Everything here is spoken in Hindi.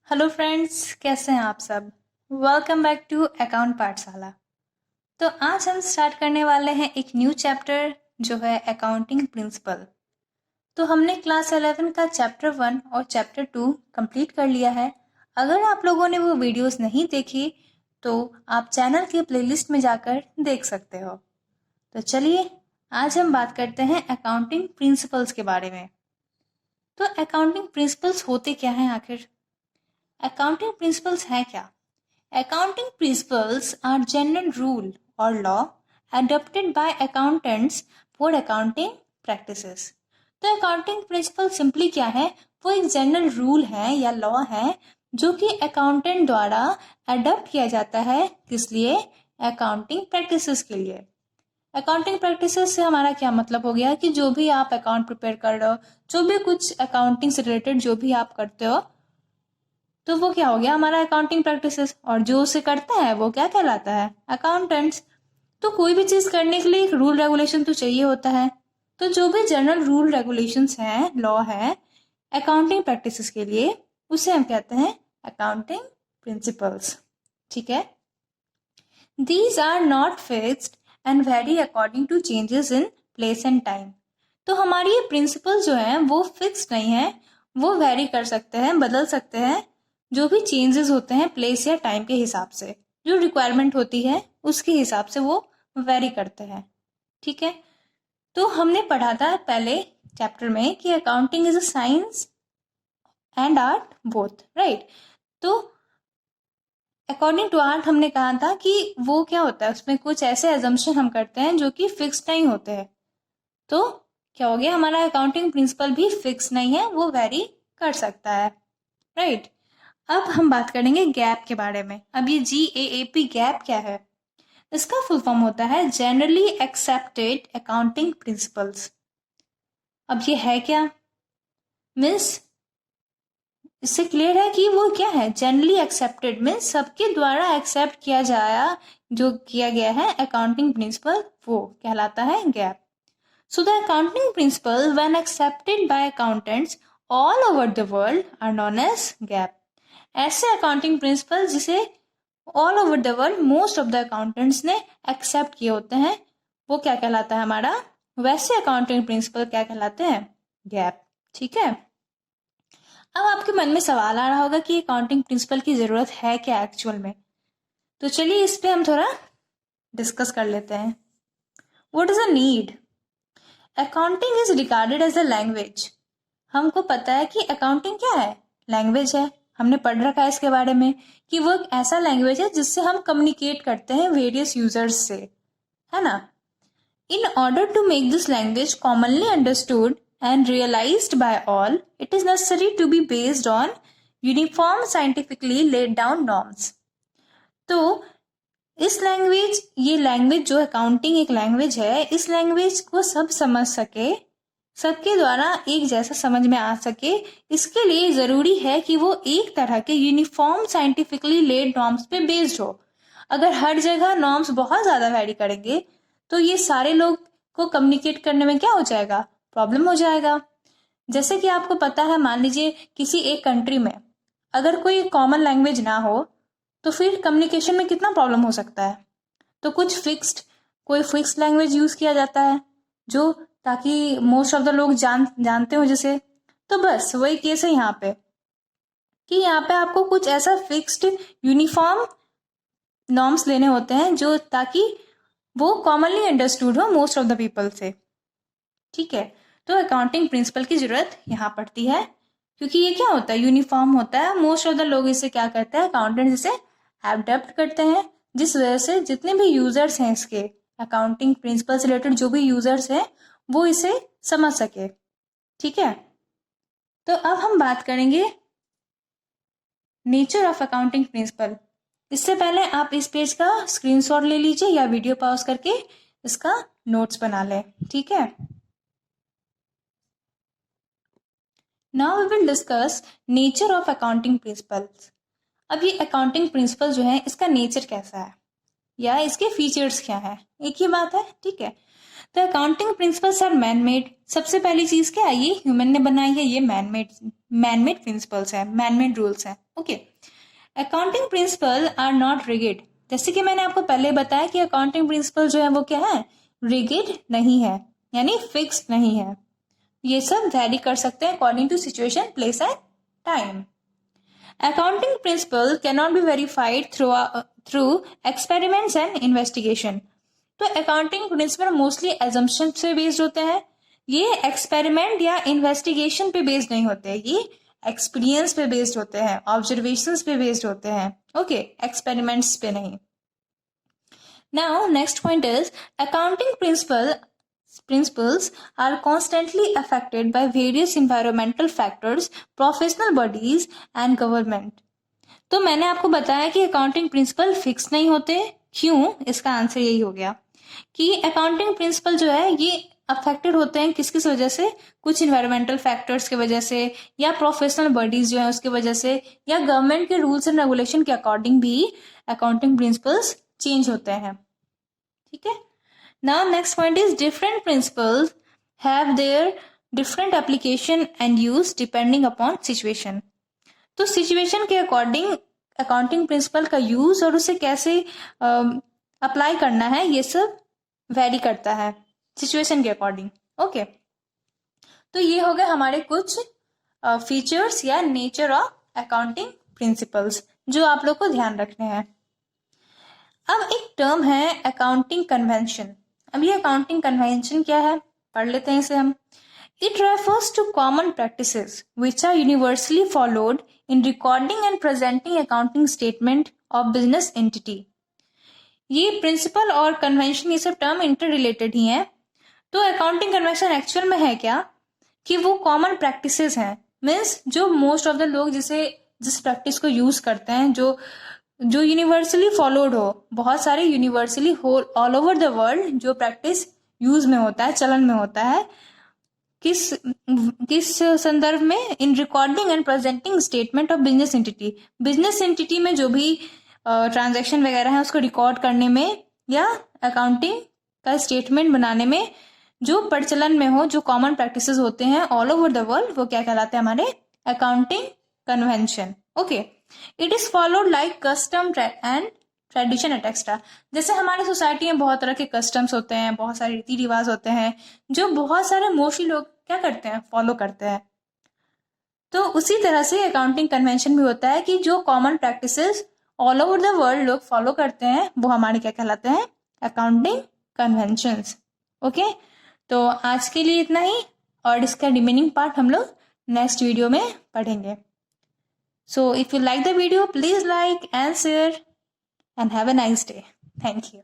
हेलो फ्रेंड्स, कैसे हैं आप सब। वेलकम बैक टू अकाउंट पाठशाला। तो आज हम स्टार्ट करने वाले हैं एक न्यू चैप्टर जो है अकाउंटिंग प्रिंसिपल। तो हमने क्लास 11 का चैप्टर 1 और चैप्टर 2 कंप्लीट कर लिया है। अगर आप लोगों ने वो वीडियोस नहीं देखी तो आप चैनल के प्लेलिस्ट में जाकर देख सकते हो। तो चलिए आज हम बात करते हैं अकाउंटिंग प्रिंसिपल्स के बारे में। तो अकाउंटिंग प्रिंसिपल्स होते क्या हैं आखिर? अकाउंटिंग प्रिंसिपल्स हैं क्या? Accounting principles are general rule or law adopted by accountants for accounting practices. तो अकाउंटिंग प्रिंसिपल सिंपली क्या है? वो एक जनरल रूल है या लॉ है जो कि अकाउंटेंट द्वारा अडॉप्ट किया जाता है। किस लिए? अकाउंटिंग प्रैक्टिसेस के लिए। अकाउंटिंग प्रैक्टिसेस से हमारा क्या मतलब हो गया कि जो भी आप अकाउंट प्रिपेयर कर रहे हो, जो भी कुछ अकाउंटिंग से रिलेटेड जो भी आप करते हो, तो वो क्या हो गया? हमारा अकाउंटिंग प्रैक्टिसेस। और जो उसे करता है वो क्या कहलाता है? अकाउंटेंट्स। तो कोई भी चीज करने के लिए एक रूल रेगुलेशन तो चाहिए होता है। तो जो भी जनरल रूल रेगुलेशंस हैं, लॉ है अकाउंटिंग प्रैक्टिसेस के लिए, उसे हम कहते हैं अकाउंटिंग प्रिंसिपल्स। ठीक है। These are not fixed and vary according to changes in place and time. तो हमारी ये प्रिंसिपल जो है वो फिक्स्ड नहीं है, वो वेरी कर सकते हैं, बदल सकते हैं। जो भी चेंजेस होते हैं प्लेस या टाइम के हिसाब से, जो रिक्वायरमेंट होती है उसके हिसाब से वो वेरी करते हैं। ठीक है। तो हमने पढ़ा था पहले चैप्टर में कि accounting is a science and art both, right. तो अकॉर्डिंग टू आर्ट हमने कहा था कि वो क्या होता है, उसमें कुछ ऐसे एजम्पशन हम करते हैं जो कि फिक्स नहीं होते हैं। तो क्या हो गया? हमारा अकाउंटिंग प्रिंसिपल भी फिक्स नहीं है, वो वेरी कर सकता है, राइट। अब हम बात करेंगे गैप के बारे में। अब ये GAAP गैप क्या है? इसका फुल फॉर्म होता है जनरली एक्सेप्टेड अकाउंटिंग प्रिंसिपल्स। अब ये है क्या? मीन्स इससे क्लियर है कि वो क्या है? जनरली एक्सेप्टेड मीन्स सबके द्वारा एक्सेप्ट किया जाया, जो किया गया है अकाउंटिंग प्रिंसिपल, वो कहलाता है gap. So the accounting principle when accepted by accountants all over the world are known as GAAP. ऐसे अकाउंटिंग प्रिंसिपल जिसे all over the world most of the accountants ने एक्सेप्ट किए होते हैं, वो क्या कहलाता है हमारा? वैसे अकाउंटिंग प्रिंसिपल क्या कहलाते हैं? गैप। ठीक है। अब आपके मन में सवाल आ रहा होगा कि अकाउंटिंग प्रिंसिपल की जरूरत है क्या एक्चुअल में। तो चलिए इस पे हम थोड़ा डिस्कस कर लेते हैं। What is a need? Accounting is regarded as a language. हमको पता है कि अकाउंटिंग क्या है? लैंग्वेज है। हमने पढ़ रखा है इसके बारे में कि वो एक ऐसा लैंग्वेज है जिससे हम कम्युनिकेट करते हैं वेरियस यूजर्स से, है ना। In order to make this language commonly understood and realised by all, it is necessary to be based on uniform scientifically laid down norms. तो ये लैंग्वेज जो अकाउंटिंग एक लैंग्वेज है, इस लैंग्वेज को सब समझ सके, सबके द्वारा एक जैसा समझ में आ सके, इसके लिए जरूरी है कि वो एक तरह के यूनिफॉर्म साइंटिफिकली लेड नॉर्म्स पे बेस्ड हो। अगर हर जगह नॉर्म्स बहुत ज्यादा वैरी करेंगे तो ये सारे लोग को कम्युनिकेट करने में क्या हो जाएगा? प्रॉब्लम हो जाएगा। जैसे कि आपको पता है, मान लीजिए किसी एक कंट्री में अगर कोई कॉमन लैंग्वेज ना हो तो फिर कम्युनिकेशन में कितना प्रॉब्लम हो सकता है। तो कोई फिक्स्ड लैंग्वेज यूज किया जाता है जो, ताकि मोस्ट ऑफ द लोग जानते हो जिसे। तो बस वही केस है यहाँ पे कि यहाँ पे आपको कुछ ऐसा फिक्स्ड यूनिफॉर्म नॉर्म्स लेने होते हैं जो, ताकि वो कॉमनली अंडरस्टूड हो मोस्ट ऑफ द पीपल से। ठीक है। तो अकाउंटिंग प्रिंसिपल की जरूरत यहाँ पड़ती है क्योंकि ये क्या होता है? यूनिफॉर्म होता है। मोस्ट ऑफ द लोग इसे क्या करते हैं? अकाउंटेंट इसे एडप्ट करते हैं, जिस वजह से जितने भी यूजर्स हैं इसके अकाउंटिंग प्रिंसिपल से रिलेटेड जो भी यूजर्स हैं वो इसे समझ सके। ठीक है। तो अब हम बात करेंगे नेचर ऑफ अकाउंटिंग प्रिंसिपल। इससे पहले आप इस पेज का स्क्रीनशॉट ले लीजिए या वीडियो पॉज करके इसका नोट्स बना लें। ठीक है। Now we will discuss nature of accounting principles. अब ये अकाउंटिंग प्रिंसिपल जो है इसका नेचर कैसा है या इसके फीचर्स क्या है, एक ही बात है। ठीक है। तो accounting principles are man made. सबसे पहली चीज क्या है, ये ह्यूमन ने बनाई है, ये मैन मेड प्रिंसिपल्स है, मैन मेड रूल्स है। Okay, accounting principle are not rigid. जैसे कि मैंने आपको पहले बताया कि अकाउंटिंग प्रिंसिपल जो है वो क्या है, रिगिड नहीं है, यानी फिक्स नहीं है। ये सब वैरी कर सकते हैं according to situation, place and time. Accounting principle cannot be verified through experiments and investigation. तो accounting principle मोस्टली assumption से बेस्ड होते हैं, ये एक्सपेरिमेंट या इन्वेस्टिगेशन पे बेस्ड नहीं होते, ये एक्सपीरियंस पे बेस्ड होते हैं, ऑब्जर्वेशंस पे बेस्ड होते हैं। ओके, एक्सपेरिमेंट्स पे नहीं। Now next point is accounting principles are constantly affected by various environmental factors, professional bodies and government. तो मैंने आपको बताया कि अकाउंटिंग प्रिंसिपल फिक्स नहीं होते। क्यों? इसका आंसर यही हो गया कि अकाउंटिंग प्रिंसिपल जो है ये अफेक्टेड होते हैं किस किस वजह से, कुछ इन्वायरमेंटल फैक्टर्स की वजह से, या प्रोफेशनल बॉडीज जो है उसकी वजह से, या गवर्नमेंट के रूल्स एंड रेगुलेशन के अकॉर्डिंग भी अकाउंटिंग प्रिंसिपल्स चेंज होते हैं। ठीक है। Now next point is different principles have their different application and use depending upon situation. तो सिचुएशन के अकॉर्डिंग अकाउंटिंग प्रिंसिपल का यूज और उसे कैसे अप्लाई करना है ये सब वेरी करता है सिचुएशन के अकॉर्डिंग। ओके, तो ये हो गए हमारे कुछ फीचर्स या नेचर ऑफ अकाउंटिंग प्रिंसिपल्स जो आप लोग को ध्यान रखने हैं। अब एक टर्म है अकाउंटिंग कन्वेंशन। अब ये अकाउंटिंग कन्वेंशन क्या है, पढ़ लेते हैं इसे हम। It refers to common practices which are universally followed in recording and presenting accounting statement of business entity. ये प्रिंसिपल और कन्वेंशन ये सब टर्म इंटर रिलेटेड ही हैं। तो अकाउंटिंग कन्वेंशन एक्चुअल में है क्या कि वो कॉमन प्रैक्टिसेस हैं, मीन्स जो मोस्ट ऑफ द लोग जिस प्रैक्टिस को यूज करते हैं, जो यूनिवर्सली फॉलोड हो, बहुत सारे universally all over the world जो प्रैक्टिस यूज में होता है, चलन में होता है, किस संदर्भ में, इन recording and presenting statement of business entity. Business entity में जो भी ट्रांजैक्शन वगैरह है उसको रिकॉर्ड करने में या अकाउंटिंग का स्टेटमेंट बनाने में जो प्रचलन में हो, जो कॉमन प्रैक्टिसेस होते हैं ऑल ओवर द वर्ल्ड, वो क्या कहलाते हैं, हमारे accounting convention. Okay, it is followed like custom and tradition etcetera. जैसे हमारी सोसाइटी में बहुत तरह के कस्टम्स होते हैं, बहुत सारे रीति रिवाज होते हैं जो बहुत सारे मोस्टली लोग क्या करते हैं, फॉलो करते हैं। तो उसी तरह से अकाउंटिंग कन्वेंशन भी होता है कि जो common practices all over the world लोग फॉलो करते हैं वो हमारे क्या कहलाते हैं, अकाउंटिंग कन्वेंशंस। ओके, तो आज के लिए इतना ही और इसका रिमेनिंग पार्ट हम लोग नेक्स्ट वीडियो में पढ़ेंगे। So if you like the video, please like and share and have a nice day. Thank you.